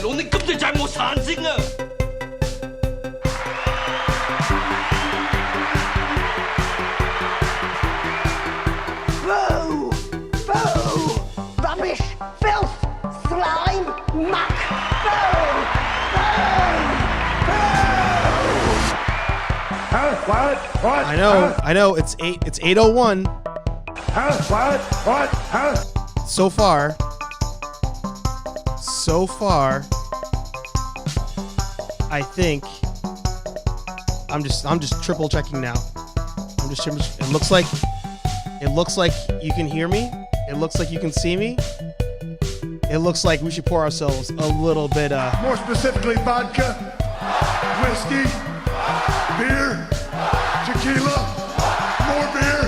佬，你根本就係冇神經啊！ Boo! Boo! Rubbish! Filth! Slime! Muck! Boo! Boo! Boo! What? I know. It's 8:01. What? So far, I think I'm just triple checking now. It looks like you can hear me. It looks like you can see me. It looks like we should pour ourselves a little bit More specifically, vodka, whiskey, beer, tequila, more beer,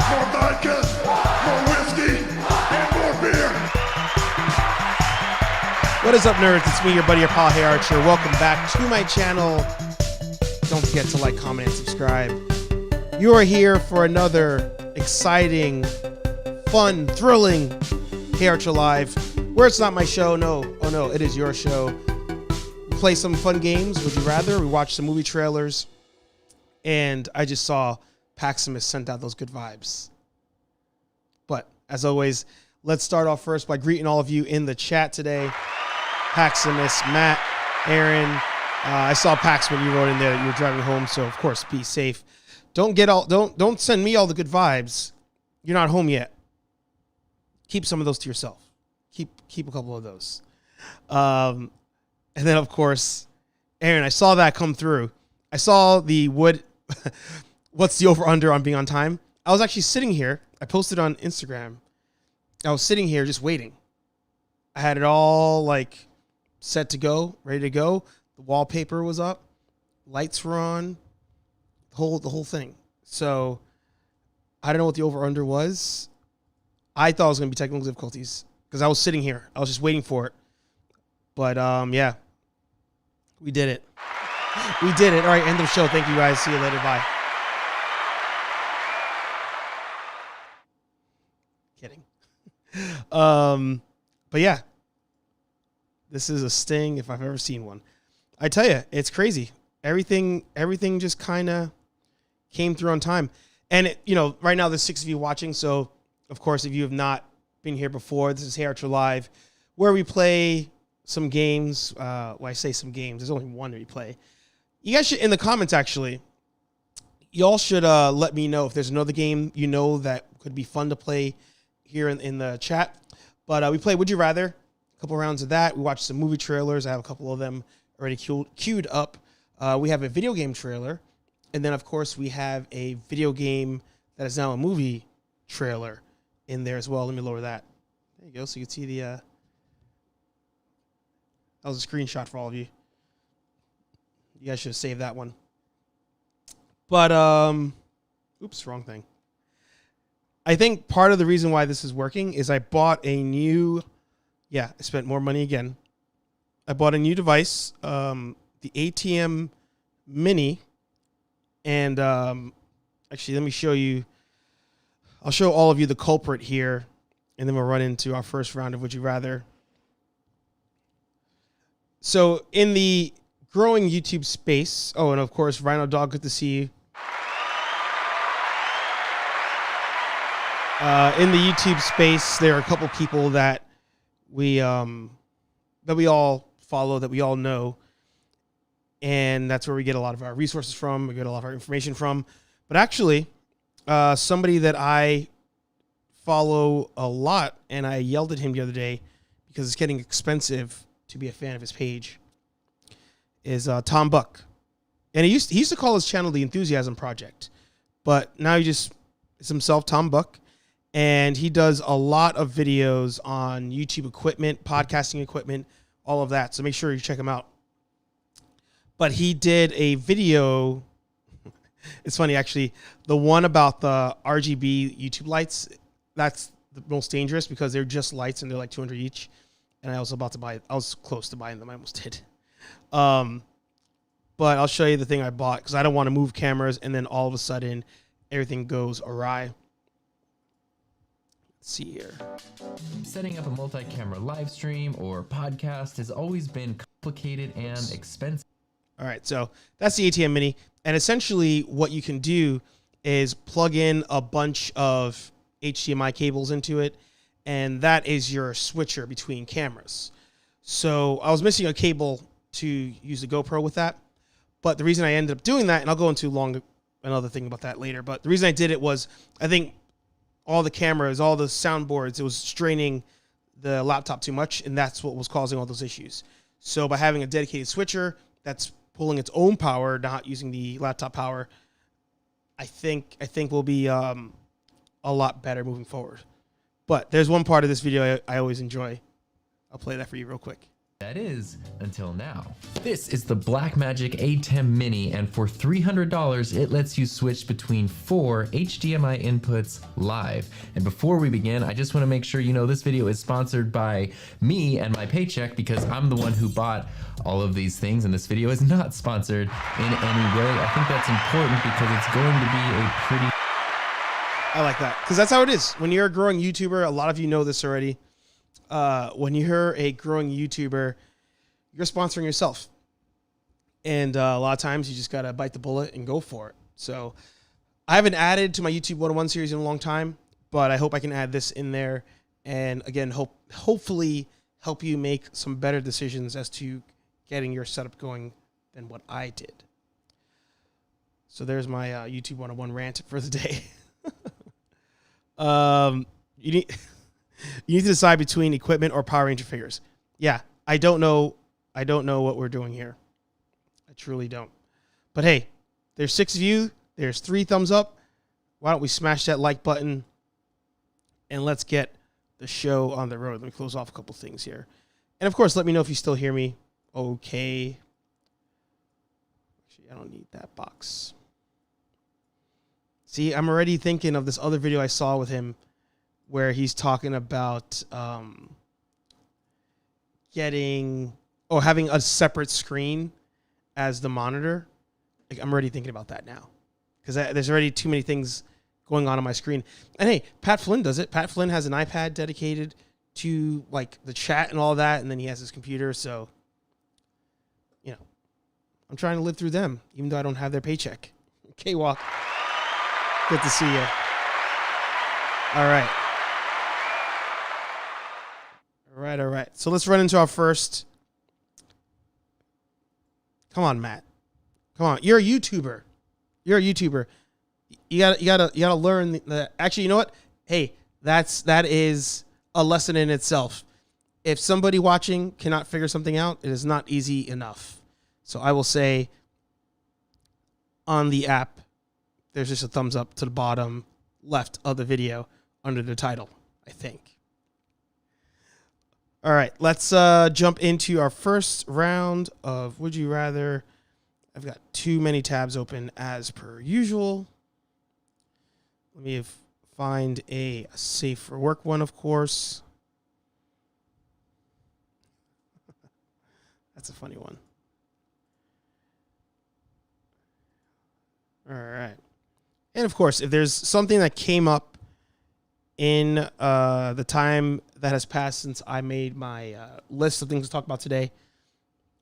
more vodka, more whiskey, and more beer. What is up, nerds? It's me, your buddy, your pal, HeyArcher. Welcome back to my channel. Don't forget to like, comment, and subscribe. You are here for another exciting, fun, thrilling HeyArcher Live, where it's not my show. No, oh no, it is your show. We play some fun games. Would you rather? We watch some movie trailers, and I just saw Paximus sent out those good vibes. But as always, let's start off first by greeting all of you in the chat today. Paximus, Matt, Aaron. I saw Pax when you wrote in there that you were driving home, so of course be safe. Don't send me all the good vibes. You're not home yet. Keep some of those to yourself. Keep a couple of those. And then of course, Aaron, I saw that come through. I saw the what's the over under on being on time? I was actually sitting here. I posted on Instagram. I was sitting here just waiting. I had it all like set to go, ready to go. The wallpaper was up, lights were on, the whole thing. So I don't know what the over under was. I thought it was going to be technical difficulties because I was sitting here. I was just waiting for it. But yeah, we did it. We did it. All right, end of the show. Thank you guys. See you later. Bye. Kidding. But yeah, this is a sting if I've ever seen one. I tell you, it's crazy. Everything just kind of came through on time. And right now there's 6 of you watching. So of course, if you have not been here before, this is HeyArcher Live, where we play some games. I say some games. There's only one that we play. You guys should, in the comments, actually, y'all should let me know if there's another game that could be fun to play here in the chat. But we play Would You Rather, a couple rounds of that. We watched some movie trailers. I have a couple of them already queued up. We have a video game trailer. And then, of course, we have a video game that is now a movie trailer in there as well. Let me lower that. There you go. So you can see the... that was a screenshot for all of you. You guys should have saved that one. But, oops, wrong thing. I think part of the reason why this is working is I bought a new... Yeah, I spent more money again. I bought a new device, the ATEM Mini. And actually, let me show you. I'll show all of you the culprit here. And then we'll run into our first round of Would You Rather. So in the growing YouTube space. Oh, and of course, Rhino Dog, good to see you. In the YouTube space, there are a couple people that we all follow, that we all know. And that's where we get a lot of our resources from. We get a lot of our information from. But actually, somebody that I follow a lot, and I yelled at him the other day because it's getting expensive to be a fan of his page, is Tom Buck. And he used to call his channel The Enthusiasm Project. But now it's himself, Tom Buck. And he does a lot of videos on YouTube equipment, podcasting equipment, all of that. So make sure you check him out. But he did a video. It's funny, actually. The one about the RGB YouTube lights, that's the most dangerous because they're just lights and they're like $200 each. And I was close to buying them. I almost did. But I'll show you the thing I bought because I don't want to move cameras and then all of a sudden everything goes awry. Let's see here. Setting up a multi-camera live stream or podcast has always been complicated and expensive. All right, so that's the ATEM Mini. And essentially what you can do is plug in a bunch of HDMI cables into it, and that is your switcher between cameras. So I was missing a cable to use the GoPro with that, but the reason I ended up doing that, and I'll go into another thing about that later, but the reason I did it was I think all the cameras, all the soundboards, it was straining the laptop too much, and that's what was causing all those issues. So by having a dedicated switcher that's pulling its own power, not using the laptop power, I think will be a lot better moving forward. But there's one part of this video I always enjoy. I'll play that for you real quick. That is, until now. This is the Blackmagic ATEM Mini, and for $300, it lets you switch between 4 HDMI inputs live. And before we begin, I just want to make sure you know this video is sponsored by me and my paycheck, because I'm the one who bought all of these things, and this video is not sponsored in any way. I think that's important because it's going to be a pretty... I like that, because that's how it is. When you're a growing YouTuber, a lot of you know this already. When you're a growing YouTuber, you're sponsoring yourself. And a lot of times you just got to bite the bullet and go for it. So I haven't added to my YouTube 101 series in a long time, but I hope I can add this in there. And again, hopefully help you make some better decisions as to getting your setup going than what I did. So there's my YouTube 101 rant for the day. You need to decide between equipment or Power Ranger figures. Yeah, I don't know what we're doing here. I truly don't. But hey, there's 6 of you. There's 3 thumbs up. Why don't we smash that like button and let's get the show on the road. Let me close off a couple things here. And of course, let me know if you still hear me. Okay. Actually, I don't need that box. See, I'm already thinking of this other video I saw with him where he's talking about having a separate screen as the monitor. Like, I'm already thinking about that now because there's already too many things going on my screen. And hey, Pat Flynn does it. Pat Flynn has an iPad dedicated to like the chat and all that, and then he has his computer. So, you know, I'm trying to live through them, even though I don't have their paycheck. K-Walk, good to see you. All right. All right. So let's run into our first. Come on, Matt. Come on. You're a YouTuber. You gotta learn that. Actually, you know what? Hey, that is a lesson in itself. If somebody watching cannot figure something out, it is not easy enough. So I will say on the app, there's just a thumbs up to the bottom left of the video under the title, I think. All right, let's jump into our first round of Would You Rather. I've got too many tabs open as per usual. Let me find a safe for work one, of course. That's a funny one. All right. And of course, if there's something that came up in the time that has passed since I made my list of things to talk about today,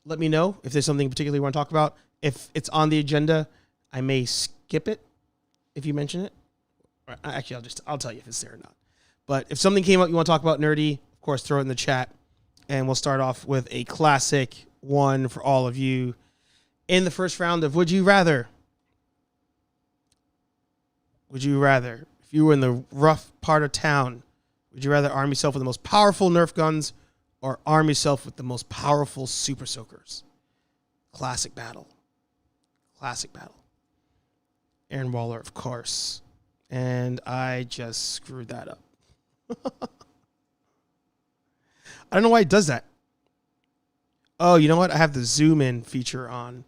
let me know if there's something particularly you want to talk about. If it's on the agenda, I may skip it if you mention it. Or actually, I'll tell you if it's there or not. But if something came up you want to talk about nerdy, of course, throw it in the chat. And we'll start off with a classic one for all of you in the first round of Would You Rather. Would you rather, if you were in the rough part of town, would you rather arm yourself with the most powerful Nerf guns or arm yourself with the most powerful Super Soakers? Classic battle. Aaron Waller, of course. And I just screwed that up. I don't know why it does that. Oh, you know what? I have the zoom in feature on.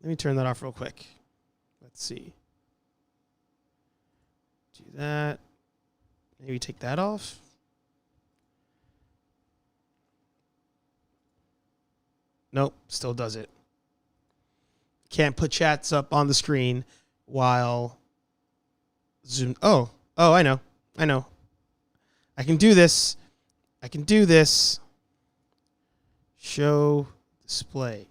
Let me turn that off real quick. Let's see. Do that. Maybe take that off. Nope, still does it. Can't put chats up on the screen while zoom. Oh, I know. I can do this. I can do this. Show display.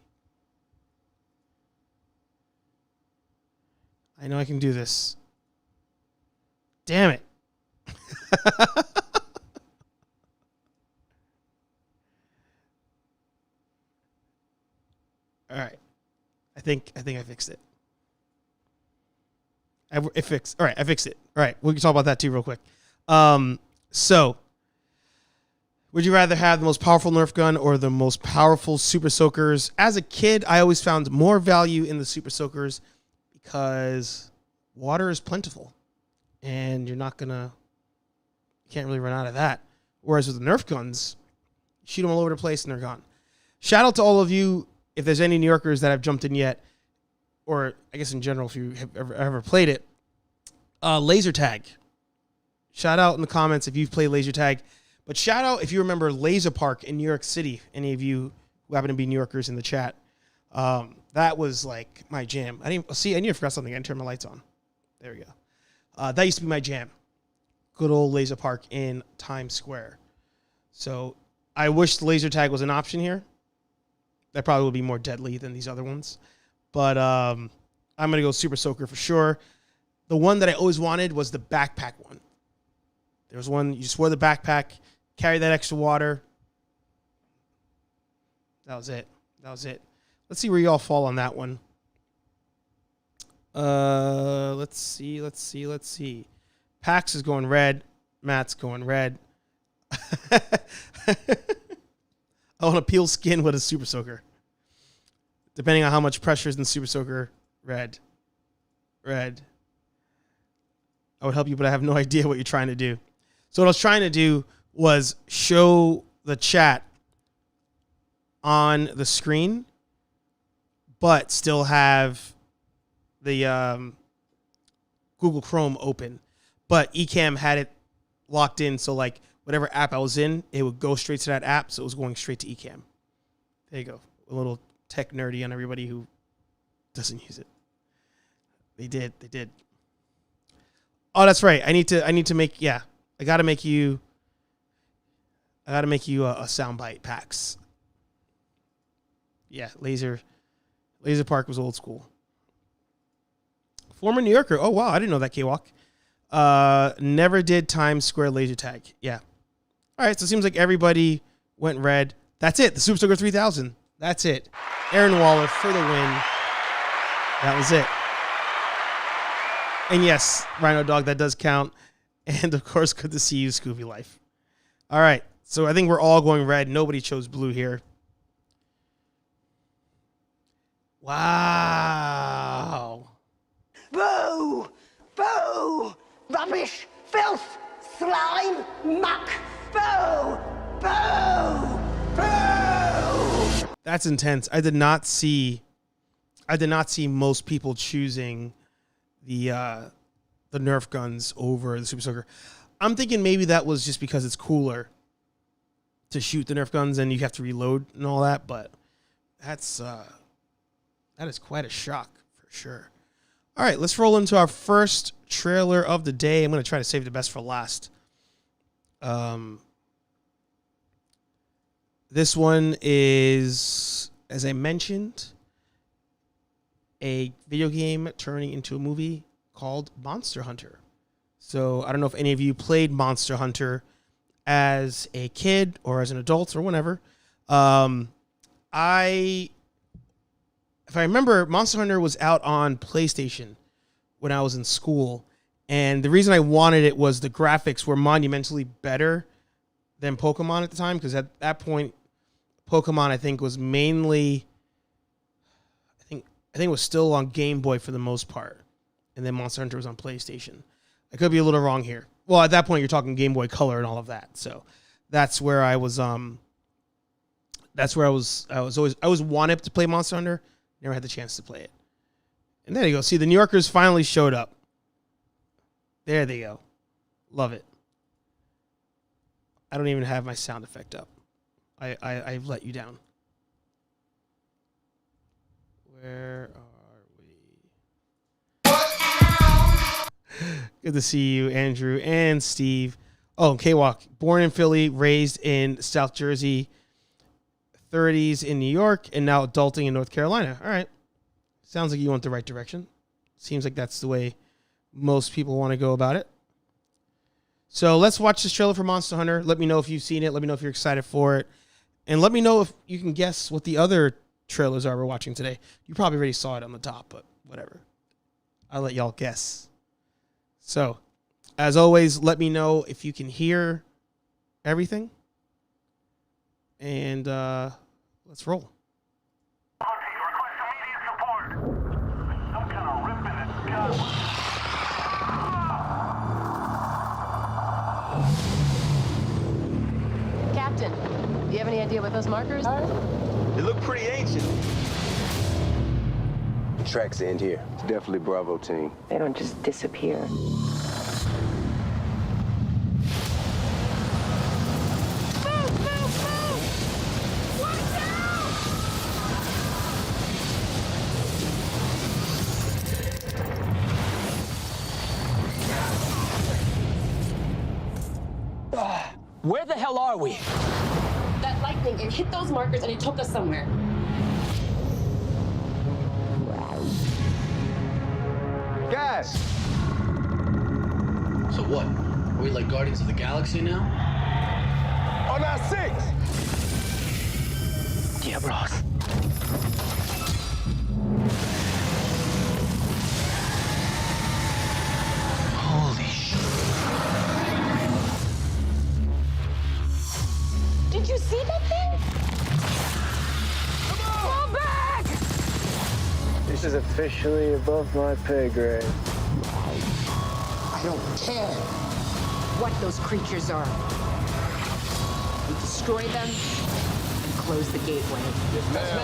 I know I can do this. Damn it. All right. I think I fixed it. It fixed. All right, I fixed it. All right, we can talk about that too real quick. So would you rather have the most powerful Nerf gun or the most powerful Super Soakers? As a kid, I always found more value in the Super Soakers because water is plentiful and you can't really run out of that. Whereas with the Nerf guns, shoot them all over the place and they're gone. Shout out to all of you, if there's any New Yorkers that have jumped in yet, or I guess in general, if you have ever played it, laser tag. Shout out in the comments if you've played laser tag. But shout out if you remember Laser Park in New York City. Any of you who happen to be New Yorkers in the chat. That was like my jam. I need to forget something. I didn't turn my lights on. There we go. That used to be my jam. Good old Laser Park in Times Square. So I wish the laser tag was an option here. That probably would be more deadly than these other ones. But I'm going to go Super Soaker for sure. The one that I always wanted was the backpack one. There was one, you just wore the backpack, carry that extra water. That was it. Let's see where y'all fall on that one. Let's see. Pax is going red. Matt's going red. I want to peel skin with a Super Soaker. Depending on how much pressure is in the Super Soaker, red. I would help you, but I have no idea what you're trying to do. So what I was trying to do was show the chat on the screen, but still have the Google Chrome open. But Ecamm had it locked in, so like whatever app I was in, it would go straight to that app, so it was going straight to Ecamm. There you go. A little tech nerdy on everybody who doesn't use it. They did. Oh, that's right. I need to make, yeah. I gotta make you a soundbite, Pax. Yeah, Laser Park was old school. Former New Yorker. Oh wow, I didn't know that, K-Walk. Never did Times Square laser tag. Yeah. All right, so it seems like everybody went red. That's it. The Super Soaker 3000. That's it. Aaron Waller for the win. That was it. And yes, Rhino Dog, that does count. And of course, good to see you, Scooby Life. All right, so I think we're all going red. Nobody chose blue here. Wow. Boo! Boo! Rubbish! Filth! Slime! Muck! Boo! Boo! Boo! That's intense. I did not see most people choosing the Nerf guns over the Super Soaker. I'm thinking maybe that was just because it's cooler to shoot the Nerf guns and you have to reload and all that, but that is quite a shock for sure. All right, let's roll into our first trailer of the day. I'm going to try to save the best for last. This one is, as I mentioned, a video game turning into a movie called Monster Hunter. So I don't know if any of you played Monster Hunter as a kid or as an adult or whatever. If I remember, Monster Hunter was out on PlayStation when I was in school. And the reason I wanted it was the graphics were monumentally better than Pokemon at the time. Because at that point, Pokemon, I think, was mainly... I think it was still on Game Boy for the most part. And then Monster Hunter was on PlayStation. I could be a little wrong here. Well, at that point, you're talking Game Boy Color and all of that. So that's where I was... I always wanted to play Monster Hunter. Never had the chance to play it. And there you go. See, the New Yorkers finally showed up. There they go. Love it. I don't even have my sound effect up. I've let you down. Where are we? Good to see you, Andrew and Steve. Oh, K-Walk. Born in Philly, raised in South Jersey, 30s in New York, and now adulting in North Carolina. All right. Sounds like you went the right direction. Seems like that's the way most people want to go about it. So let's watch this trailer for Monster Hunter. Let me know if you've seen it. Let me know if you're excited for it. And let me know if you can guess what the other trailers are we're watching today. You probably already saw it on the top, but whatever. I'll let y'all guess. So, as always, let me know if you can hear everything. And let's roll. Captain, do you have any idea what those markers are? They look pretty ancient. The tracks end here. It's definitely Bravo team. They don't just disappear. Where the hell are we? That lightning, it hit those markers and it took us somewhere. Guys! So what? Are we like Guardians of the Galaxy now? On our 6! Yeah, bros. Holy shit. Did you see that thing? Come back! This is officially above my pay grade. I don't care. What those creatures are. We destroy them and close the gateway. Yes, ma'am.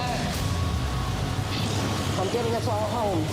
I'm getting us all home.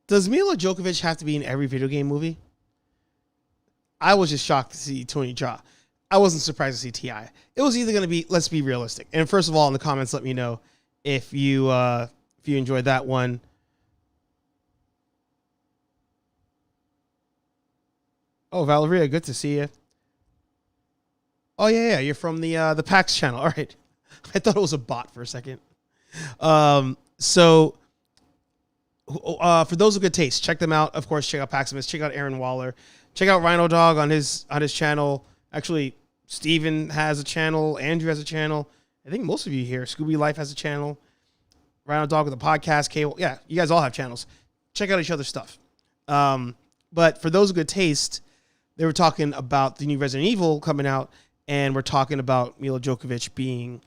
Does Mila Djokovic have to be in every video game movie? I was just shocked to see Tony Jaa. I wasn't surprised to see T.I. It was either going to be, let's be realistic. And first of all, in the comments, let me know if you enjoyed that one. Oh, Valeria, good to see you. Oh, yeah, you're from the PAX channel. All right. I thought it was a bot for a second. For those with good taste, check them out. Of course, check out Paximus. Check out Aaron Waller. Check out Rhino Dog on his channel. Actually, Steven has a channel. Andrew has a channel. I think most of you here. Scooby Life has a channel. Rhino Dog with a podcast. Cable. Yeah, you guys all have channels. Check out each other's stuff. But for those with good taste, they were talking about the new Resident Evil coming out, and we're talking about Mila Djokovic being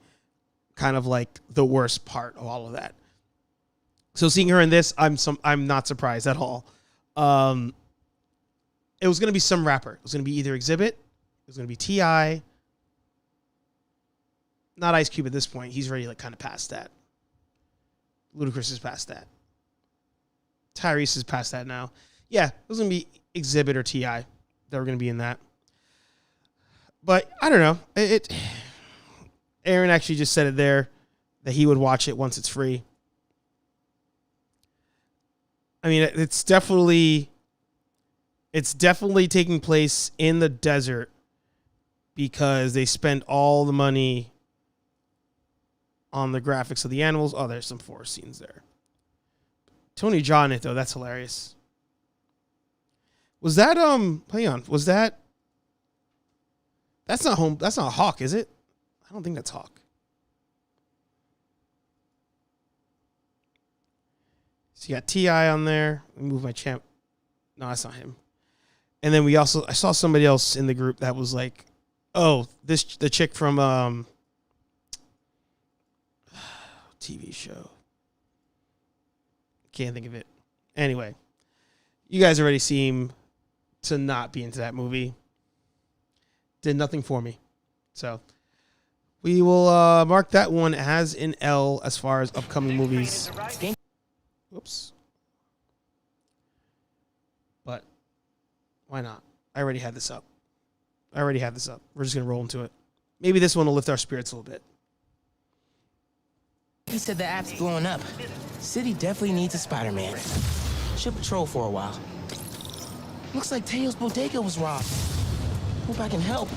kind of like the worst part of all of that. So seeing her in this, I'm not surprised at all. It was going to be some rapper. It was going to be either Exhibit, it was going to be T.I. Not Ice Cube at this point. He's already like kind of past that. Ludacris is past that. Tyrese is past that now. Yeah, it was going to be Exhibit or T.I. that were going to be in that. But I don't know. Aaron actually just said it there that he would watch it once it's free. I mean, it's definitely taking place in the desert because they spent all the money on the graphics of the animals. Oh, there's some forest scenes there. Tony Jaa in it, though. That's hilarious. Was that, hang on. Was that, that's not Hawk, is it? I don't think that's Hawk. So you got T.I. on there. Let me move my champ. No, that's not him. And then I saw somebody else in the group that was like, oh, the chick from TV show. Can't think of it. Anyway, you guys already seem to not be into that movie. Did nothing for me. So we will mark that one as an L as far as upcoming movies. Whoops. But why not? I already had this up. We're just going to roll into it. Maybe this one will lift our spirits a little bit. He said the app's blowing up. City definitely needs a Spider-Man. Should patrol for a while. Looks like Teo's bodega was robbed. Hope I can help.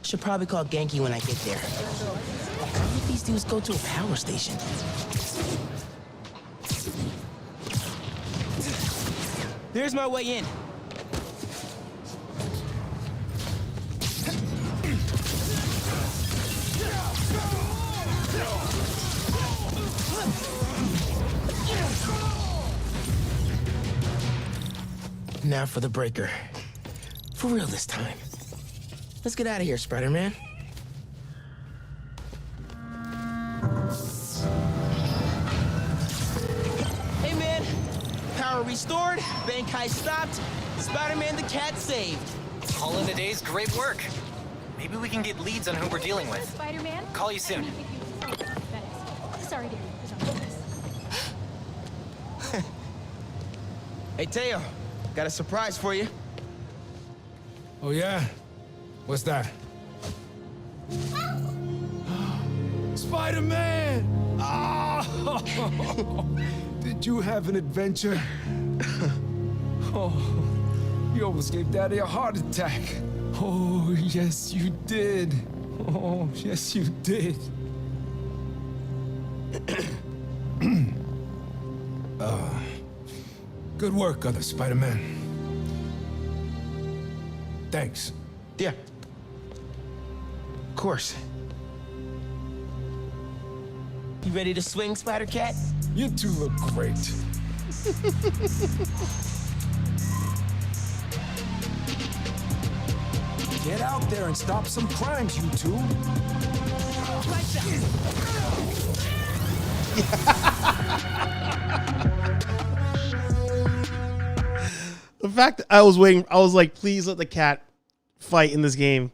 Should probably call Genki when I get there. Where would these dudes go to a power station? There's my way in. Now for the breaker. For real this time. Let's get out of here, Spider-Man. Hey, man. Power restored, bank heist stopped, Spider-Man the Cat saved. Call it a day's great work. Maybe we can get leads on who we're dealing with. Spider-Man? Call you soon. Sorry, dear. Hey, Teo. Got a surprise for you. Oh, yeah? What's that? Spider-Man! Oh! Did you have an adventure? Oh, you almost gave Daddy a heart attack. Oh, yes, you did. Oh, yes, you did. Good work, other Spider-Man. Thanks. Yeah. Of course. You ready to swing, Spider-Cat? You two look great. Get out there and stop some crimes, you two. The fact that I was waiting, I was like, please let the cat fight in this game.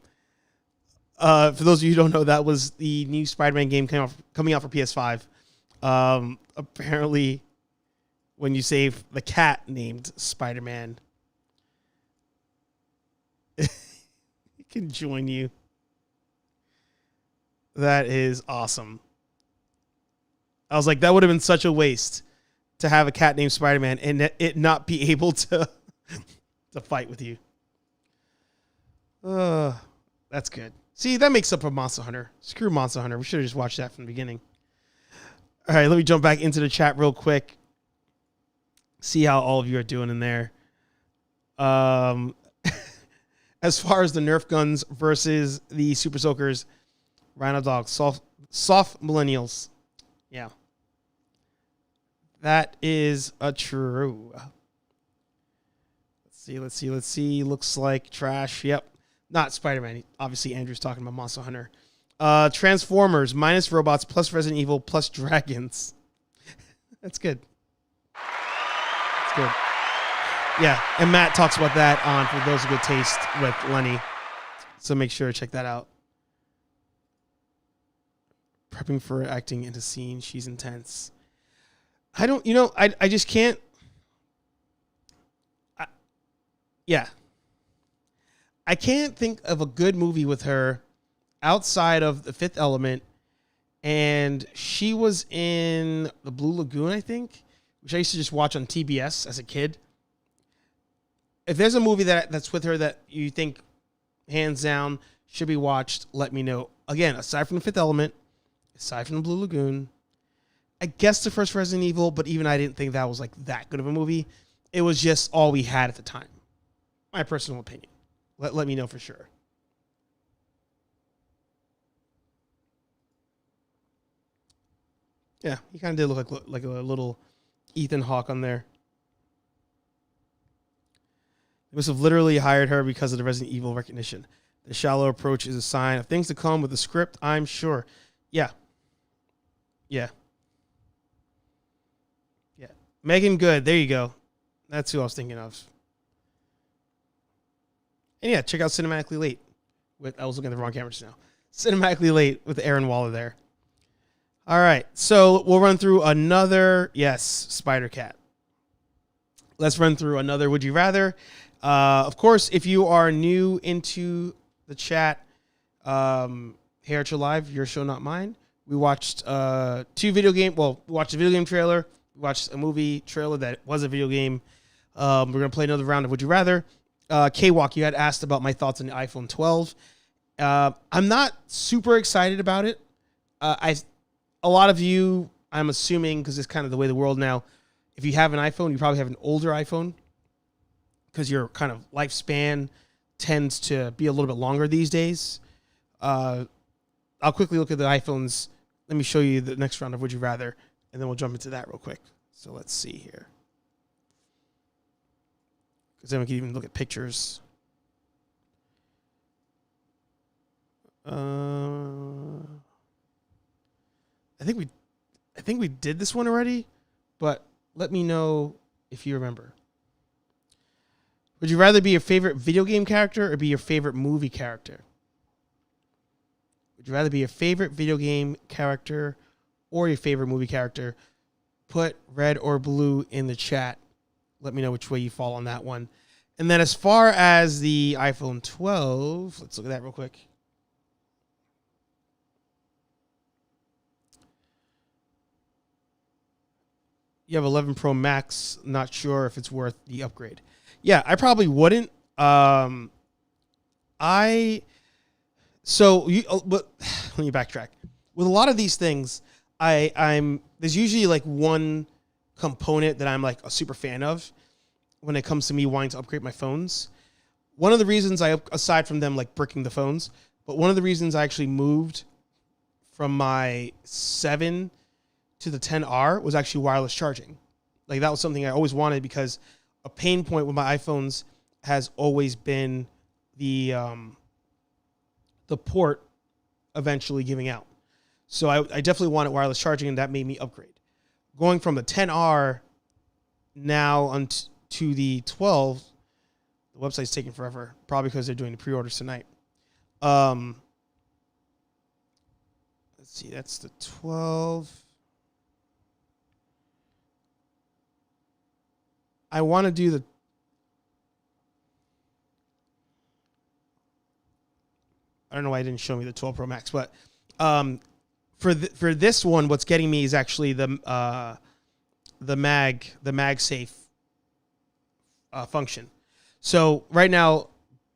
For those of you who don't know, that was the new Spider-Man game coming out for PS5. Apparently, when you save the cat named Spider-Man, it can join you. That is awesome. I was like, that would have been such a waste to have a cat named Spider-Man and it not be able to fight with you. That's good. See, that makes up for Monster Hunter. Screw Monster Hunter. We should have just watched that from the beginning. All right, let me jump back into the chat real quick. See how all of you are doing in there. As far as the Nerf guns versus the Super Soakers, Rhino Dogs, soft millennials. Yeah. That is a true. Let's see. Looks like trash. Yep. Not Spider-Man. Obviously, Andrew's talking about Monster Hunter. Transformers, minus robots, plus Resident Evil, plus dragons. That's good. That's good. Yeah, and Matt talks about that on For Those of Good Taste with Lenny. So make sure to check that out. Prepping for acting in a scene. She's intense. I just can't. I can't think of a good movie with her outside of The Fifth Element. And she was in The Blue Lagoon, I think, which I used to just watch on TBS as a kid. If there's a movie that's with her that you think, hands down, should be watched, let me know. Again, aside from The Fifth Element, aside from The Blue Lagoon, I guess the first Resident Evil, but even I didn't think that was like that good of a movie. It was just all we had at the time. My personal opinion. Let me know for sure. Yeah, he kind of did look like a little Ethan Hawke on there. They must have literally hired her because of the Resident Evil recognition. The shallow approach is a sign of things to come with the script, I'm sure. Yeah. Yeah. Yeah. Megan Good. There you go. That's who I was thinking of. And yeah, check out Cinematically Late. I was looking at the wrong camera just now. Cinematically Late with Aaron Waller there. All right. So we'll run through another, yes, Spider Cat. Let's run through another Would You Rather. Of course, if you are new into the chat, HeyArcher Live, your show, not mine. We watched we watched a video game trailer. We watched a movie trailer that was a video game. We're going to play another round of Would You Rather. K-Walk, you had asked about my thoughts on the iPhone 12. I'm not super excited about it. A lot of you, I'm assuming, because it's kind of the way the world now, if you have an iPhone, you probably have an older iPhone because your kind of lifespan tends to be a little bit longer these days. I'll quickly look at the iPhones. Let me show you the next round of Would You Rather, and then we'll jump into that real quick. So let's see here. Because then we can even look at pictures. I think we did this one already, but let me know if you remember. Would you rather be your favorite video game character or be your favorite movie character? Would you rather be your favorite video game character or your favorite movie character? Put red or blue in the chat. Let me know which way you fall on that one. And then as far as the iPhone 12, let's look at that real quick. You have 11 Pro Max. Not sure if it's worth the upgrade. Yeah, I probably wouldn't. But let me backtrack. With a lot of these things, there's usually like one component that I'm like a super fan of when it comes to me wanting to upgrade my phones. One of the reasons aside from them like bricking the phones, but one of the reasons I actually moved from my 7 to the 10R was actually wireless charging. Like that was something I always wanted because a pain point with my iPhones has always been the port eventually giving out. So I definitely wanted wireless charging, and that made me upgrade. Going from the 10R now to the 12, the website's taking forever, probably because they're doing the pre-orders tonight. Let's see, that's the 12. I want to do I don't know why it didn't show me the 12 Pro Max, but for this one, what's getting me is actually the MagSafe function. So right now,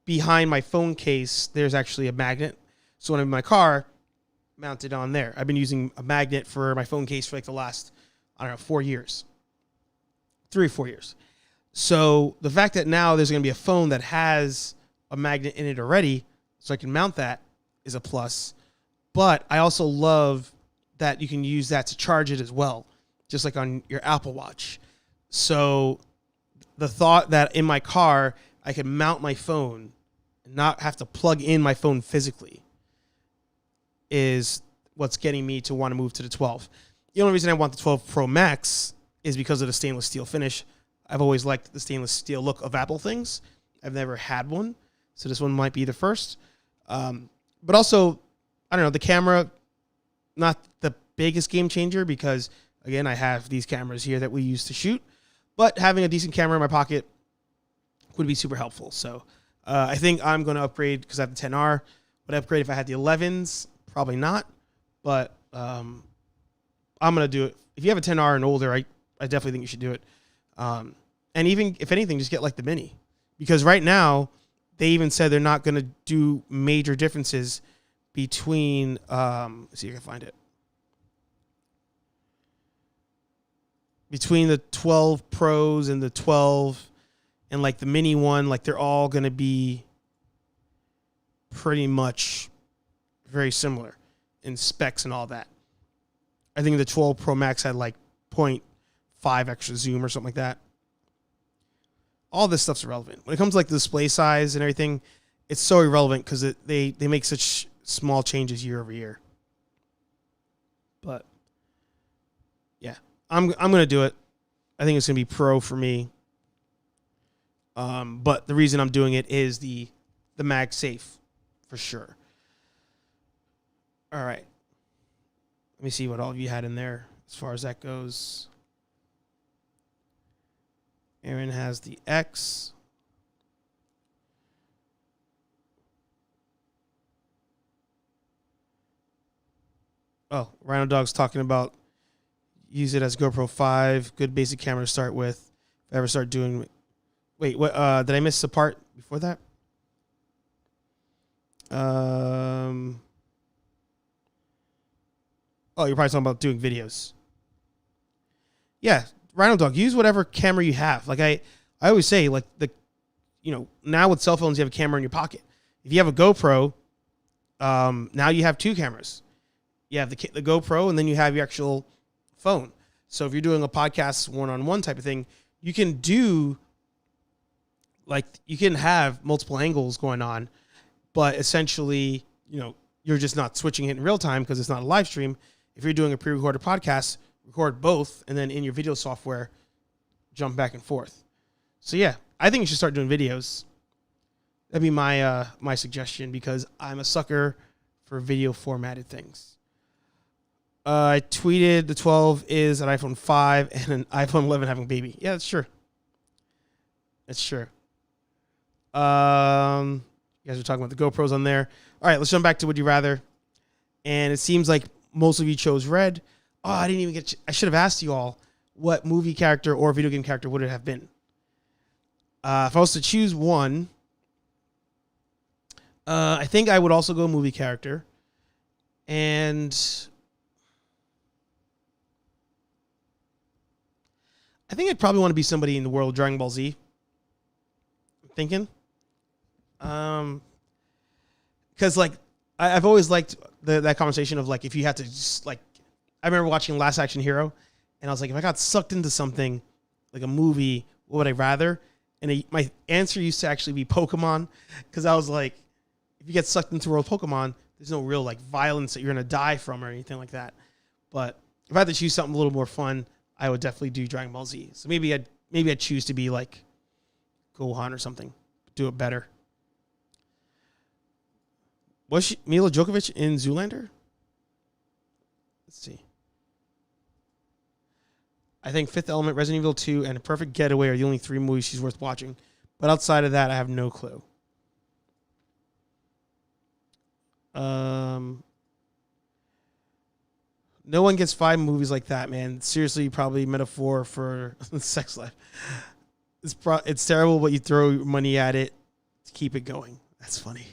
behind my phone case, there's actually a magnet. So when I'm in my car, mounted on there. I've been using a magnet for my phone case for like the last, 4 years. 3 or 4 years. So the fact that now there's going to be a phone that has a magnet in it already, so I can mount that, is a plus. But I also love that you can use that to charge it as well, just like on your Apple Watch. So the thought that in my car I can mount my phone and not have to plug in my phone physically is what's getting me to want to move to the 12. The only reason I want the 12 Pro Max is because of the stainless steel finish. I've always liked the stainless steel look of Apple things. I've never had one, so this one might be the first. But also, I don't know, the camera, not the biggest game changer because, again, I have these cameras here that we use to shoot. But having a decent camera in my pocket would be super helpful. So I think I'm going to upgrade because I have the 10R. Would I upgrade if I had the 11s? Probably not. But I'm going to do it. If you have a 10R and older, I definitely think you should do it. And even, if anything, just get like the Mini. Because right now, they even said they're not going to do major differences between, let's see if I can find it. Between the 12 Pros and the 12 and like the Mini one, like they're all going to be pretty much very similar in specs and all that. I think the 12 Pro Max had like 0.5 extra zoom or something like that. All this stuff's irrelevant. When it comes to like the display size and everything, it's so irrelevant because they make such small changes year over year. But yeah, I'm gonna do it. I think it's gonna be pro for me. But the reason I'm doing it is the MagSafe for sure. All right. Let me see what all of you had in there as far as that goes. Aaron has the X. Oh, Rhino Dog's talking about use it as GoPro 5. Good basic camera to start with. If I ever start doing... Wait, what? Did I miss the part before that? Oh, you're probably talking about doing videos. Yeah, Rhino Dog, use whatever camera you have. Like I always say, like now with cell phones, you have a camera in your pocket. If you have a GoPro, now you have two cameras. You have the GoPro, and then you have your actual phone. So if you're doing a podcast one-on-one type of thing, you can do, like, you can have multiple angles going on, but essentially, you're just not switching it in real time because it's not a live stream. If you're doing a pre-recorded podcast, record both, and then in your video software, jump back and forth. So yeah, I think you should start doing videos. That'd be my my suggestion because I'm a sucker for video formatted things. I tweeted the 12 is an iPhone 5 and an iPhone 11 having a baby. Yeah, that's true. That's true. You guys are talking about the GoPros on there. All right, let's jump back to Would You Rather. And it seems like most of you chose red. Oh, I didn't even I should have asked you all what movie character or video game character would it have been. If I was to choose one, I think I would also go movie character. And I think I'd probably want to be somebody in the world of Dragon Ball Z. I'm thinking. Because like I've always liked that conversation of like if you had to just like I remember watching Last Action Hero and I was like if I got sucked into something like a movie, what would I rather? And my answer used to actually be Pokemon because I was like if you get sucked into the world of Pokemon, there's no real like violence that you're gonna die from or anything like that. But if I had to choose something a little more fun, I would definitely do Dragon Ball Z. So maybe I'd choose to be like Gohan or something. Do it better. Was Mila Djokovic in Zoolander? Let's see. I think Fifth Element, Resident Evil 2, and A Perfect Getaway are the only 3 movies she's worth watching. But outside of that, I have no clue. No one gets 5 movies like that, man. Seriously, probably metaphor for sex life. It's terrible, but you throw money at it to keep it going. That's funny.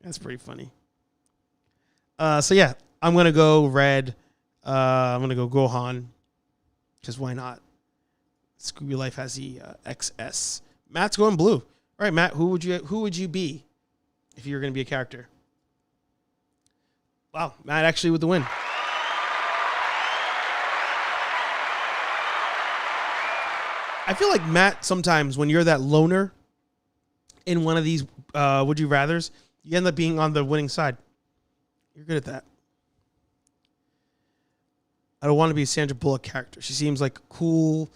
That's pretty funny. So yeah, I'm gonna go red. I'm gonna go Gohan. Because why not? Scooby Life has the XS. Matt's going blue. All right, Matt. Who would you be if you were gonna be a character? Wow, Matt actually with the win. I feel like Matt sometimes when you're that loner in one of these would you rathers, you end up being on the winning side. You're good at that. I don't want to be a Sandra Bullock character. She seems like cool,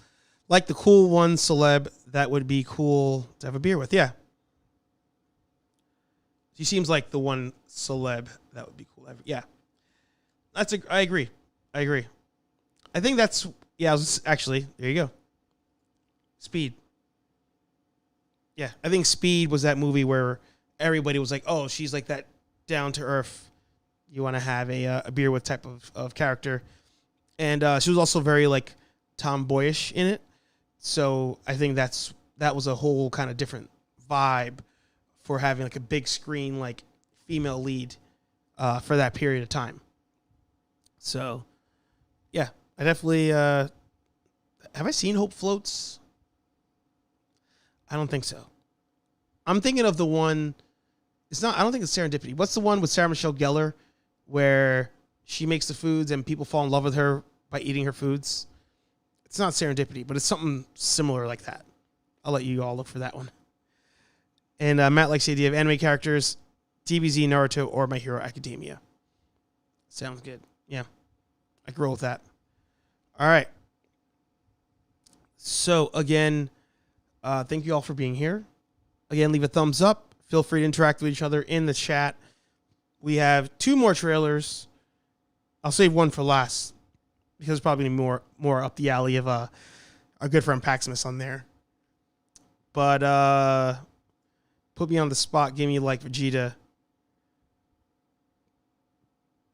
like the cool one celeb that would be cool to have a beer with. Yeah. She seems like the one celeb that would be cool. Yeah. I agree. I think that's, actually, there you go. Speed. Yeah. I think Speed was that movie where everybody was like, oh, she's like that down to earth. You want to have a beer with type of character. And she was also very like tomboyish in it. So I think that was a whole kind of different vibe for having like a big screen, like female lead for that period of time. So yeah, I definitely, have I seen Hope Floats? I don't think so. I'm thinking of the one, I don't think it's Serendipity. What's the one with Sarah Michelle Gellar where she makes the foods and people fall in love with her by eating her foods? It's not Serendipity, but it's something similar like that. I'll let you all look for that one. And Matt likes the idea of anime characters, DBZ, Naruto, or My Hero Academia. Sounds good. Yeah, I can roll with that. All right. So, again, thank you all for being here. Again, leave a thumbs up. Feel free to interact with each other in the chat. We have 2 more trailers. I'll save one for last because probably more up the alley of our good friend Paximus on there. But put me on the spot. Give me like Vegeta.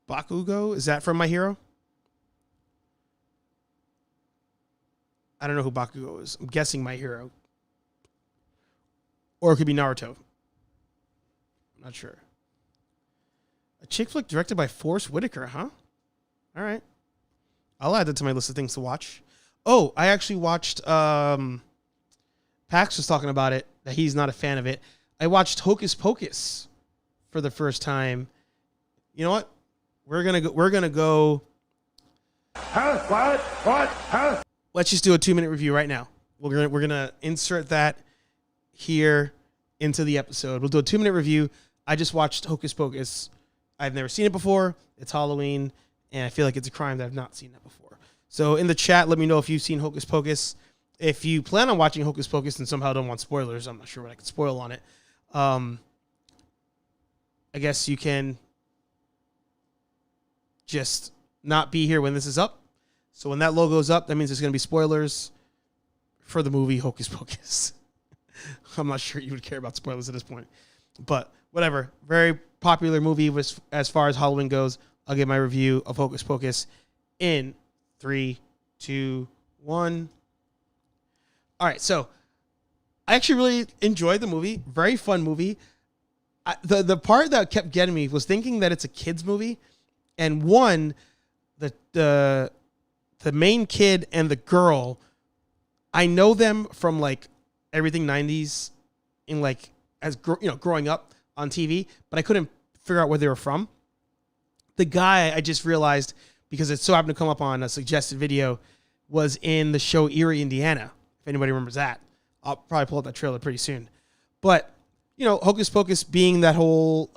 Bakugo? Is that from My Hero? I don't know who Bakugo is. I'm guessing My Hero. Or it could be Naruto. I'm not sure. A chick flick directed by Forrest Whitaker, huh? All right. I'll add that to my list of things to watch. Oh, I actually watched... Pax was talking about it, that he's not a fan of it. I watched Hocus Pocus for the first time. You know what? We're gonna go... Huh? What? Huh? Let's just do a 2-minute review right now. We're gonna insert that here into the episode. We'll do a 2-minute review. I just watched Hocus Pocus. I've never seen it before. It's Halloween, and I feel like it's a crime that I've not seen that before. So in the chat, let me know if you've seen Hocus Pocus. If you plan on watching Hocus Pocus and somehow don't want spoilers, I'm not sure what I could spoil on it. I guess you can just not be here when this is up. So when that logo's up, that means there's going to be spoilers for the movie Hocus Pocus. I'm not sure you would care about spoilers at this point. But whatever. Very popular movie as far as Halloween goes. I'll give my review of Hocus Pocus in 3, 2, 1. All right, so I actually really enjoyed the movie. Very fun movie. The part that kept getting me was thinking that it's a kid's movie. And the main kid and the girl, I know them from like everything 90s in like growing up on TV, but I couldn't figure out where they were from. The guy, I just realized because it so happened to come up on a suggested video, was in the show Erie, Indiana. If anybody remembers that, I'll probably pull up that trailer pretty soon. But Hocus Pocus being that whole,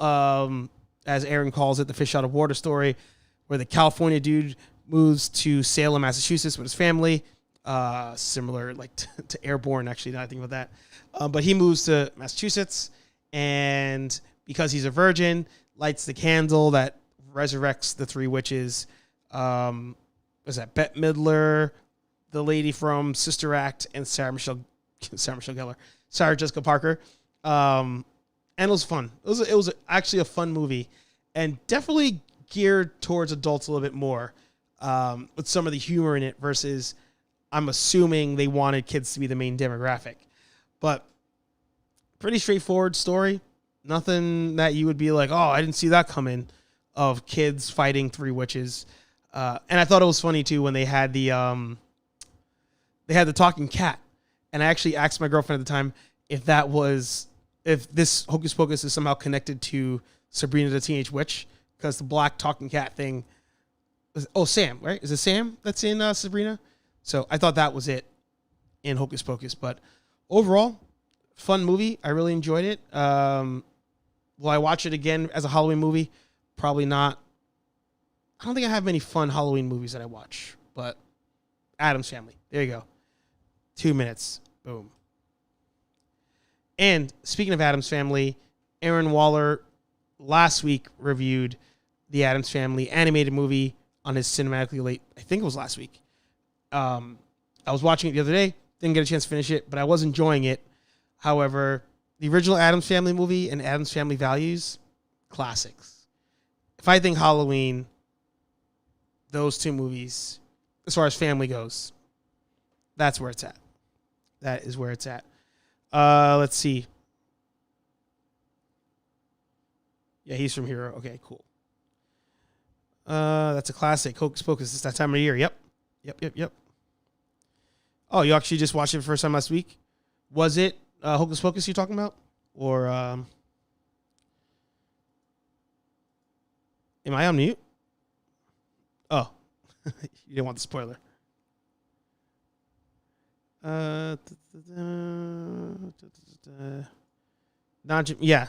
as Aaron calls it, the fish out of water story, where the California dude moves to Salem, Massachusetts with his family, similar like to Airborne, actually, now I think about that. But he moves to Massachusetts, and because he's a virgin, lights the candle that resurrects the 3 witches. Was that Bette Midler, the lady from Sister Act, and Sarah Jessica Parker. And it was fun. It was actually a fun movie, and definitely geared towards adults a little bit more, with some of the humor in it versus I'm assuming they wanted kids to be the main demographic. But pretty straightforward story. Nothing that you would be like, oh, I didn't see that coming, of kids fighting 3 witches. And I thought it was funny too when they had the talking cat. And I actually asked my girlfriend at the time if this Hocus Pocus is somehow connected to Sabrina the Teenage Witch, because the black talking cat thing was, Sam, right? Is it Sam that's in Sabrina? So I thought that was it in Hocus Pocus. But overall, fun movie. I really enjoyed it. Will I watch it again as a Halloween movie? Probably not. I don't think I have many fun Halloween movies that I watch, but Addams Family. There you go. 2 minutes. Boom. And speaking of Addams Family, Aaron Waller last week reviewed the Addams Family animated movie on his Cinematically Late. I think it was last week. I was watching it the other day. Didn't get a chance to finish it, but I was enjoying it. However, the original Addams Family movie and Addams Family Values, classics. If I think Halloween, those 2 movies, as far as family goes, that's where it's at. That is where it's at. Let's see. Yeah, he's from Hero. Okay, cool. That's a classic. Hocus Pocus. It's that time of year. Yep. Oh, you actually just watched it for the first time last week? Was it Hocus Pocus you're talking about? Or am I on mute? Oh. You didn't want the spoiler. Yeah.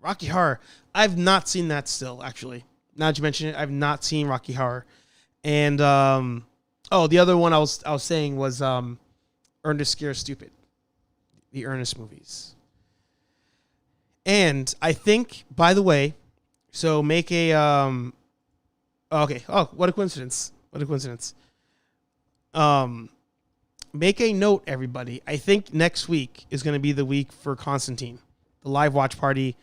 Rocky Horror. I've not seen that still, actually. Now that you mention it, I've not seen Rocky Horror. And the other one I was saying was Ernest Scares Stupid. The Ernest movies. And I think, by the way, so make a okay. Oh, what a coincidence. What a coincidence. Make a note, everybody. I think next week is going to be the week for Constantine, the live watch party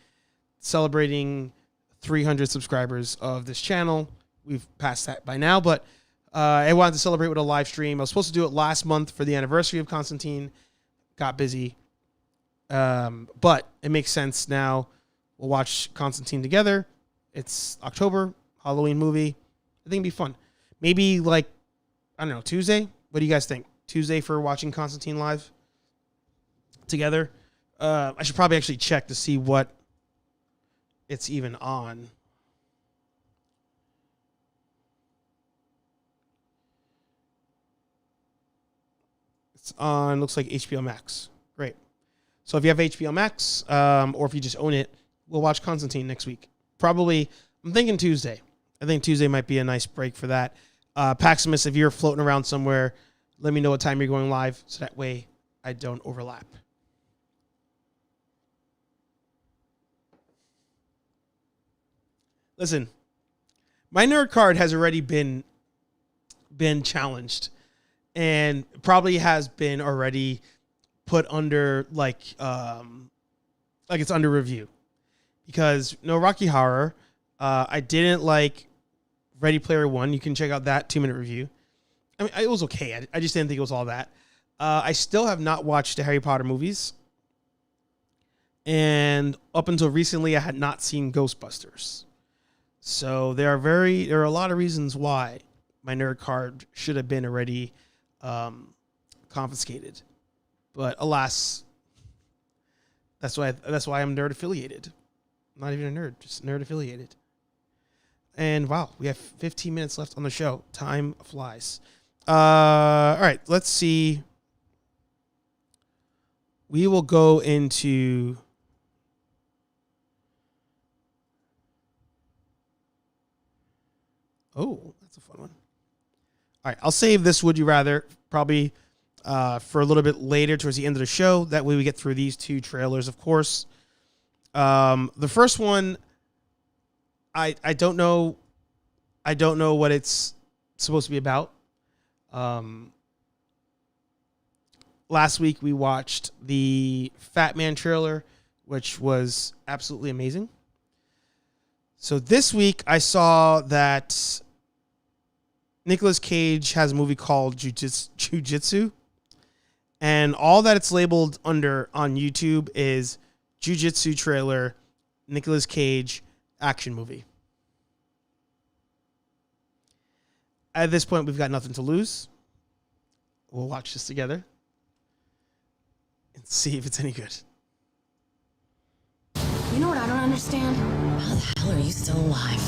celebrating 300 subscribers of this channel. We've passed that by now, but I wanted to celebrate with a live stream. I was supposed to do it last month for the anniversary of Constantine. Got busy. But it makes sense now. We'll watch Constantine together. It's October, Halloween movie. I think it'd be fun. Maybe like, I don't know, Tuesday? What do you guys think? Tuesday for watching Constantine live together? I should probably actually check to see what it's even on. It's on, looks like HBO Max. Great. So if you have HBO Max, or if you just own it, we'll watch Constantine next week. Probably, I'm thinking Tuesday. I think Tuesday might be a nice break for that. Paximus, if you're floating around somewhere, let me know what time you're going live, so that way I don't overlap. Listen, my nerd card has already been challenged, and probably has been already put under like it's under review, because no Rocky Horror. I didn't like Ready Player One. You can check out that 2-minute review. I mean, it was okay. I just didn't think it was all that. I still have not watched the Harry Potter movies, and up until recently, I had not seen Ghostbusters. So there are a lot of reasons why my nerd card should have been already confiscated, but alas, that's why I'm nerd affiliated. Not even a nerd, just nerd affiliated. And wow, we have 15 minutes left on the show. Time flies. All right, let's see. We will go into that's a fun one. All right, I'll save this Would You Rather probably for a little bit later towards the end of the show. That way we get through these two trailers, of course. The first one, I don't know what it's supposed to be about. Last week we watched the Fat Man trailer, which was absolutely amazing. So this week I saw that Nicolas Cage has a movie called Jitsu, and all that it's labeled under on YouTube is Jiu-Jitsu trailer, Nicolas Cage action movie. At this point, we've got nothing to lose. We'll watch this together and see if it's any good. You know what I don't understand? How the hell are you still alive?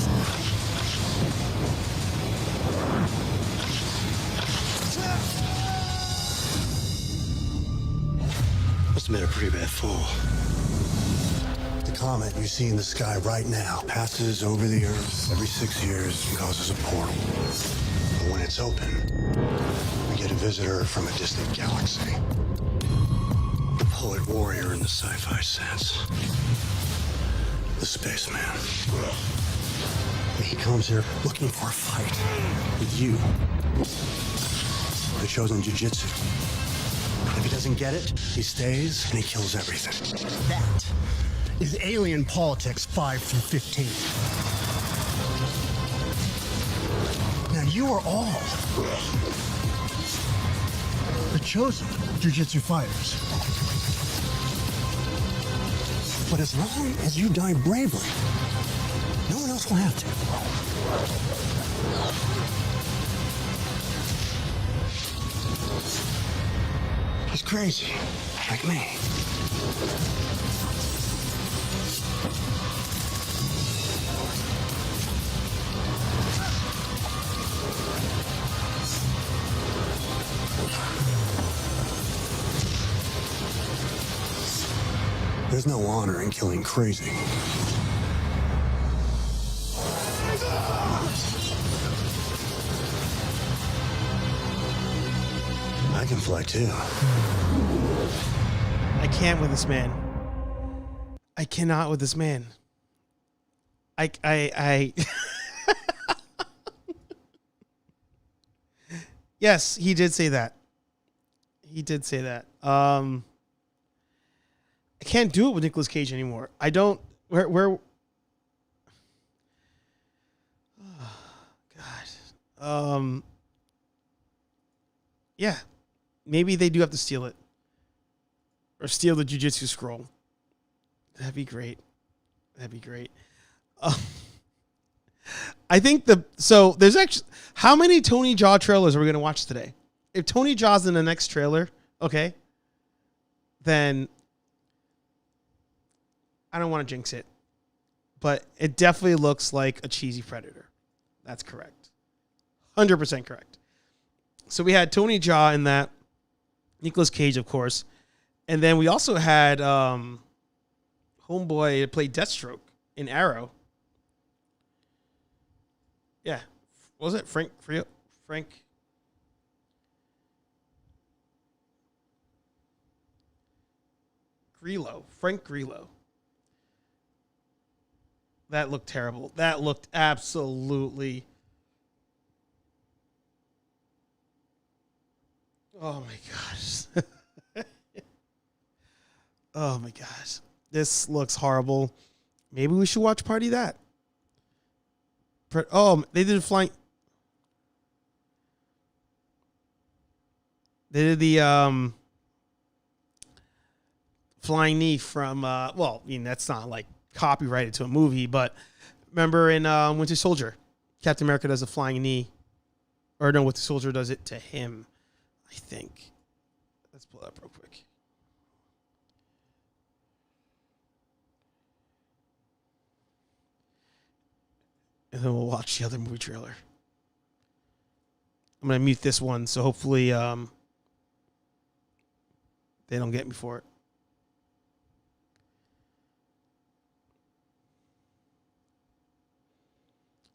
Must have been a pretty bad fall. The comet you see in the sky right now passes over the Earth every 6 years and causes a portal. But when it's open, we get a visitor from a distant galaxy. The poet warrior in the sci-fi sense. The spaceman. He comes here looking for a fight with you. The chosen jiu-jitsu. If he doesn't get it, he stays and he kills everything. That is Alien Politics 5 through 15. Now you are all the chosen jiu-jitsu fighters. But as long as you die bravely, no one else will have to. He's crazy, like me. There's no honor in killing crazy. I can fly too. I can't with this man. I cannot with this man. I Yes, he did say that. He did say that. I can't do it with Nicolas Cage anymore. I don't. Where? Oh, God. Yeah. Maybe they do have to steal it, or steal the Jiu-Jitsu scroll. That'd be great. That'd be great. I think there's actually, how many Tony Jaa trailers are we going to watch today? If Tony Jaa's in the next trailer, okay, then I don't want to jinx it, but it definitely looks like a cheesy Predator. That's correct. 100% correct. So we had Tony Jaa in that, Nicolas Cage, of course, and then we also had homeboy that played Deathstroke in Arrow. Yeah. What was it? Frank Grillo. Frank Grillo. That looked terrible. That looked absolutely... Oh my gosh. Oh my gosh. This looks horrible. Maybe we should watch Party That. Oh, they did flying. They did the flying knee from well, I mean, that's not like copyrighted to a movie, but remember in Winter Soldier, Captain America does a flying knee, or no, Winter Soldier does it to him, I think. Let's pull it up real quick. And then we'll watch the other movie trailer. I'm going to mute this one, so hopefully they don't get me for it.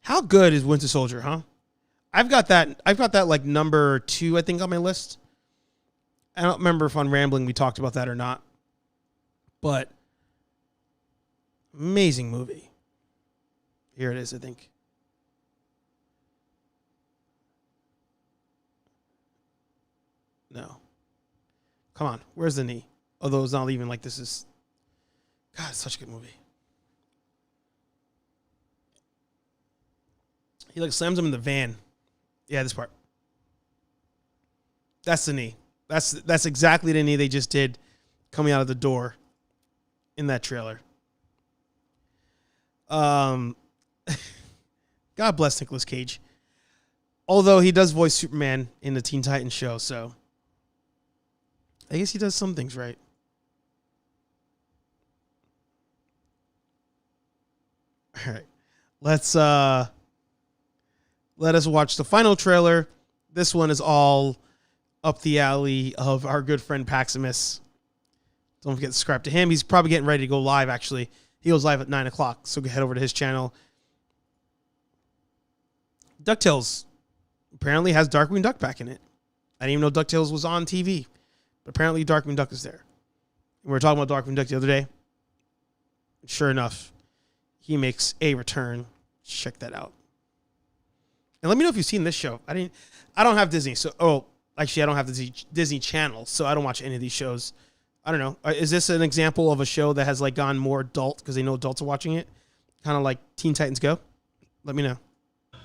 How good is Winter Soldier, huh? I've got that like number 2, I think, on my list. I don't remember if on Rambling we talked about that or not. But amazing movie. Here it is, I think. No. Come on. Where's the knee? Although it's not even like this is... God, it's such a good movie. He like slams him in the van. Yeah, this part. That's the knee. That's exactly the knee they just did coming out of the door in that trailer. God bless Nicolas Cage. Although he does voice Superman in the Teen Titans show, so I guess he does some things right. All right. Let us watch the final trailer. This one is all up the alley of our good friend Paximus. Don't forget to subscribe to him. He's probably getting ready to go live, actually. He goes live at 9 o'clock, so head over to his channel. DuckTales apparently has Darkwing Duck back in it. I didn't even know DuckTales was on TV, but apparently Darkwing Duck is there. And we were talking about Darkwing Duck the other day. Sure enough, he makes a return. Check that out. And let me know if you've seen this show. I don't have Disney, so actually I don't have the Disney Channel, so I don't watch any of these shows. I don't know. Is this an example of a show that has like gone more adult because they know adults are watching it? Kind of like Teen Titans Go? Let me know.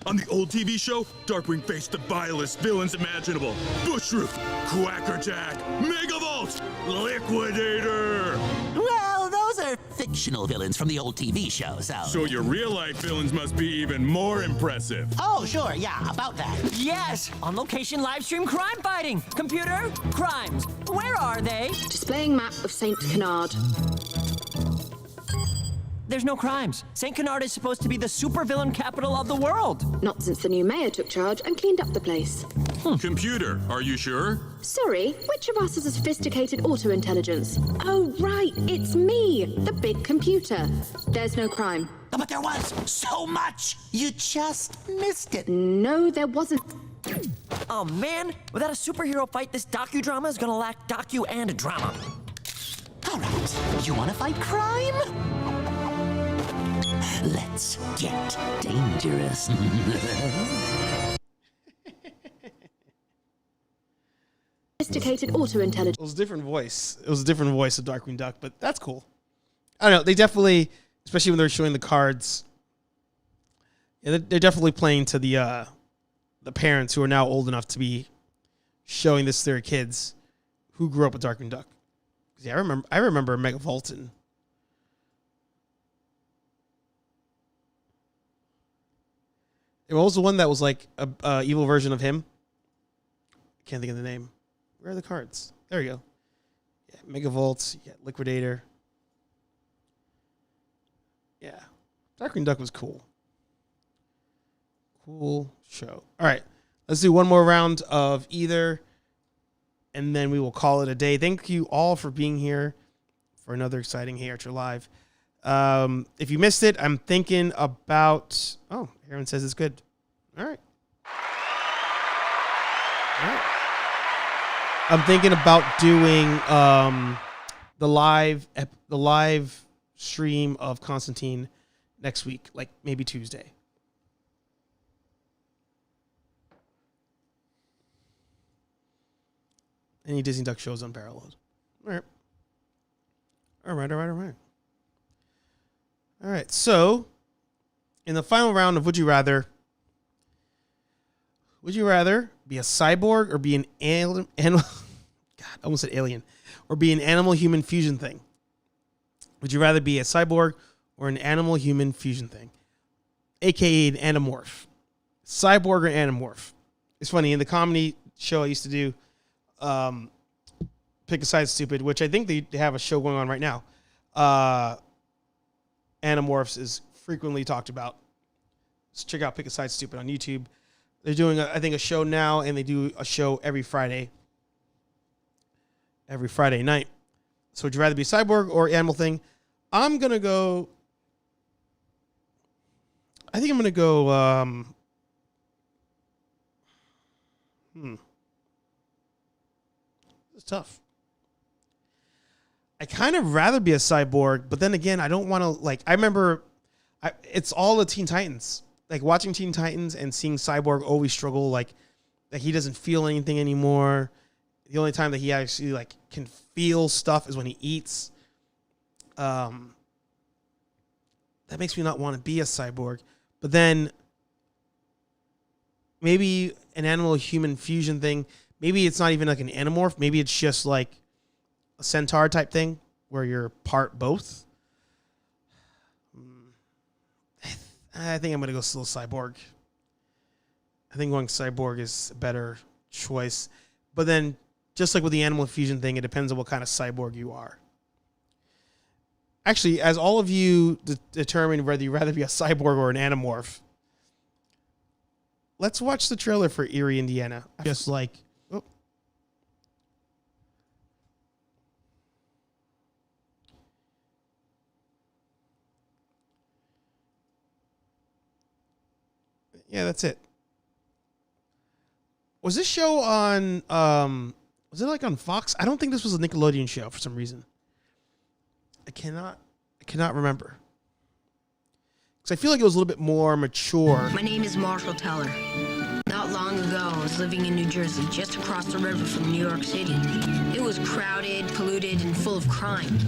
On the old TV show, Darkwing faced the vilest villains imaginable. Bushroof, Quackerjack, Megavolt, Liquidator! Well, those are fictional villains from the old TV show, so... So your real-life villains must be even more impressive. Oh, sure, yeah, about that. Yes! On location live stream crime fighting! Computer, crimes. Where are they? Displaying map of St. Canard. There's no crimes. St. Canard is supposed to be the supervillain capital of the world. Not since the new mayor took charge and cleaned up the place. Computer, are you sure? Sorry, which of us is a sophisticated auto-intelligence? Oh, right, it's me, the big computer. There's no crime. But there was so much! You just missed it. No, there wasn't. Oh man, without a superhero fight, this docudrama is gonna lack docu and drama. All right, you want to fight crime? Let's get dangerous. Sophisticated auto-intelligence. It was a different voice. It was a different voice of Darkwing Duck, but that's cool. I don't know. They definitely, especially when they're showing the cards, yeah, they're definitely playing to the parents who are now old enough to be showing this to their kids who grew up with Darkwing Duck. Yeah, I remember Megavolton. What was the one that was like a evil version of him? Can't think of the name. Where are the cards? There you go. Yeah, Megavolt. Yeah, Liquidator. Yeah, Darkwing Duck was cool. Cool show. All right, let's do one more round of either, and then we will call it a day. Thank you all for being here for another exciting HeyArcher Live. If you missed it, I'm thinking about... Oh, Aaron says it's good. All right. All right. I'm thinking about doing the live stream of Constantine next week, like maybe Tuesday. Any Disney Duck shows unparalleled. All right. All right. All right, so in the final round of Would You Rather be a cyborg or be an animal? God, I almost said alien. Or be an animal-human fusion thing? Would you rather be a cyborg or an animal-human fusion thing? AKA an anamorph. Cyborg or anamorph. It's funny, in the comedy show I used to do, Pick a Side Stupid, which I think they have a show going on right now. Animorphs is frequently talked about. Just check out Pick a Side Stupid on YouTube. They're doing, I think, a show now, and they do a show every Friday night. So would you rather be cyborg or animal thing? I think I'm going to go, It's tough. I kind of rather be a cyborg, but then again, I don't want to, I remember it's all the Teen Titans. Like watching Teen Titans and seeing Cyborg always struggle, that he doesn't feel anything anymore. The only time that he actually can feel stuff is when he eats. That makes me not want to be a cyborg. But then maybe an animal-human fusion thing. Maybe it's not even like an anamorph. Maybe it's just like a centaur type thing where you're part both. I think I'm going to go still cyborg. I think going cyborg is a better choice. But then, just like with the animal fusion thing, it depends on what kind of cyborg you are. Actually, as all of you determine whether you'd rather be a cyborg or an anamorph, let's watch the trailer for Erie, Indiana. Just like... Oh. Yeah, that's it. Was this show on, was it on Fox? I don't think this was a Nickelodeon show for some reason. I cannot remember. Because I feel like it was a little bit more mature. My name is Marshall Teller. Not long ago, I was living in New Jersey, just across the river from New York City. It was crowded, polluted, and full of crime.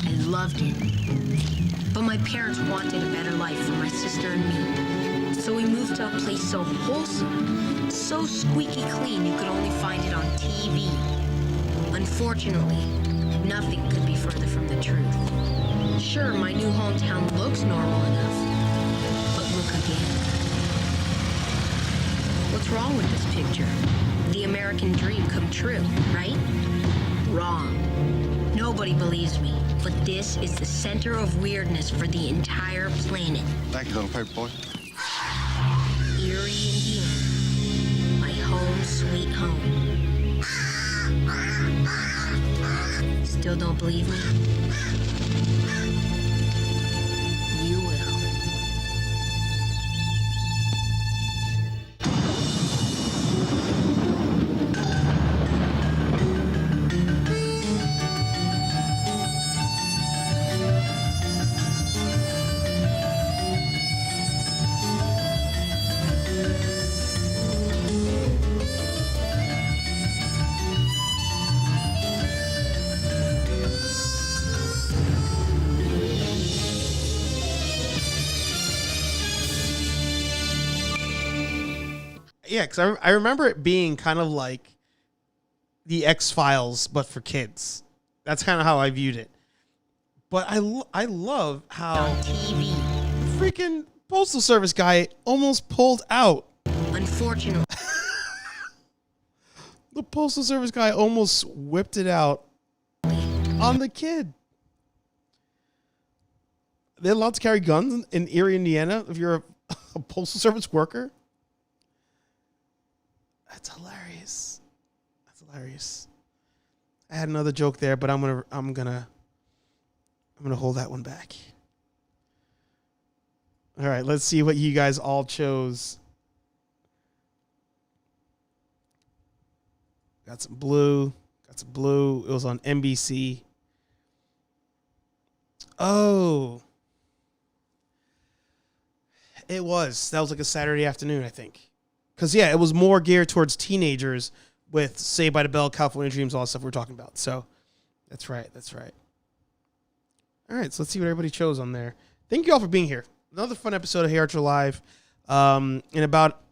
I loved it. But my parents wanted a better life for my sister and me. So we moved to a place so wholesome, so squeaky clean you could only find it on TV. Unfortunately, nothing could be further from the truth. Sure, my new hometown looks normal enough, but look again. What's wrong with this picture? The American dream come true, right? Wrong. Nobody believes me, but this is the center of weirdness for the entire planet. Thank you, little paper boy. Erie, Indiana. My home sweet home. Still don't believe me? You will. Yeah, because I remember it being kind of like the X-Files, but for kids. That's kind of how I viewed it. But I love how freaking Postal Service guy almost pulled out. Unfortunately. The Postal Service guy almost whipped it out on the kid. They're allowed to carry guns in Erie, Indiana if you're a Postal Service worker? That's hilarious. That's hilarious. I had another joke there, but I'm gonna hold that one back. All right, let's see what you guys all chose. Got some blue. It was on NBC. Oh. It was. That was like a Saturday afternoon, I think. Because, yeah, it was more geared towards teenagers with Saved by the Bell, California Dreams, all that stuff we're talking about. So, that's right. All right, so let's see what everybody chose on there. Thank you all for being here. Another fun episode of HeyArcher Live. In about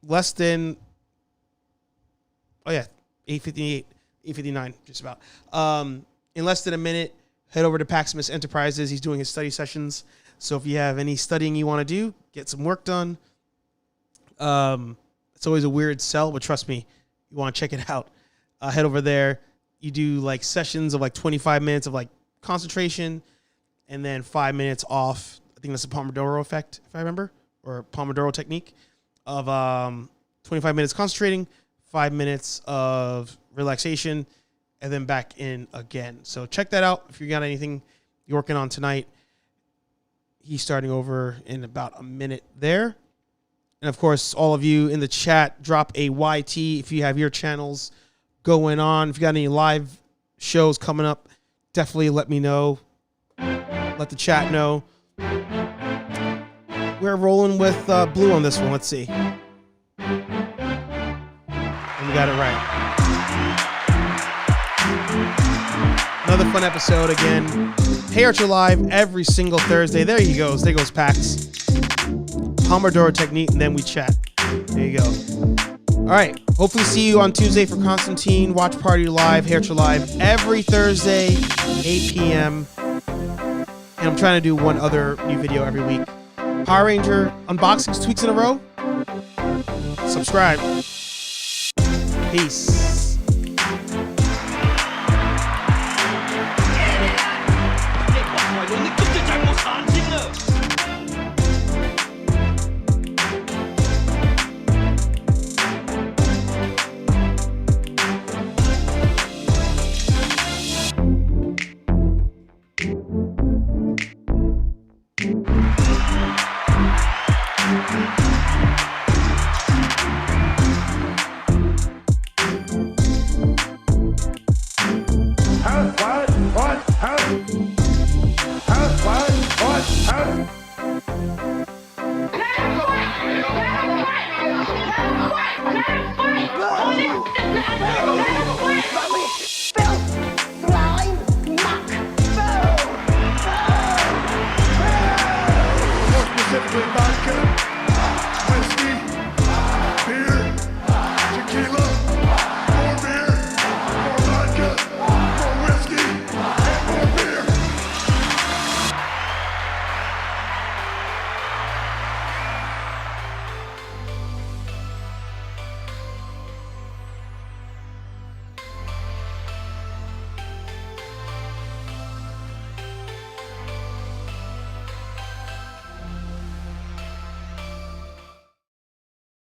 less than, 8:58, 8:59, just about. In less than a minute, head over to Paximus Enterprises. He's doing his study sessions. So if you have any studying you want to do, get some work done. It's always a weird sell, but trust me, you want to check it out. Head over there. You do like sessions of like 25 minutes of like concentration and then 5 minutes off. I think that's the Pomodoro effect, if I remember, or Pomodoro technique of 25 minutes concentrating, 5 minutes of relaxation, and then back in again. So check that out if you got anything you're working on tonight. He's starting over in about a minute there. And, of course, all of you in the chat, drop a YT if you have your channels going on. If you got any live shows coming up, definitely let me know. Let the chat know. We're rolling with blue on this one. Let's see. And we got it right. Another fun episode again. HeyArcher Live every single Thursday. There he goes. There goes Pax. Pomodoro technique, and then we chat. There you go. All right. Hopefully see you on Tuesday for Constantine. Watch Party Live, HeyArcher Live every Thursday, 8 p.m. And I'm trying to do one other new video every week. Power Ranger unboxings 2 weeks in a row. Subscribe. Peace.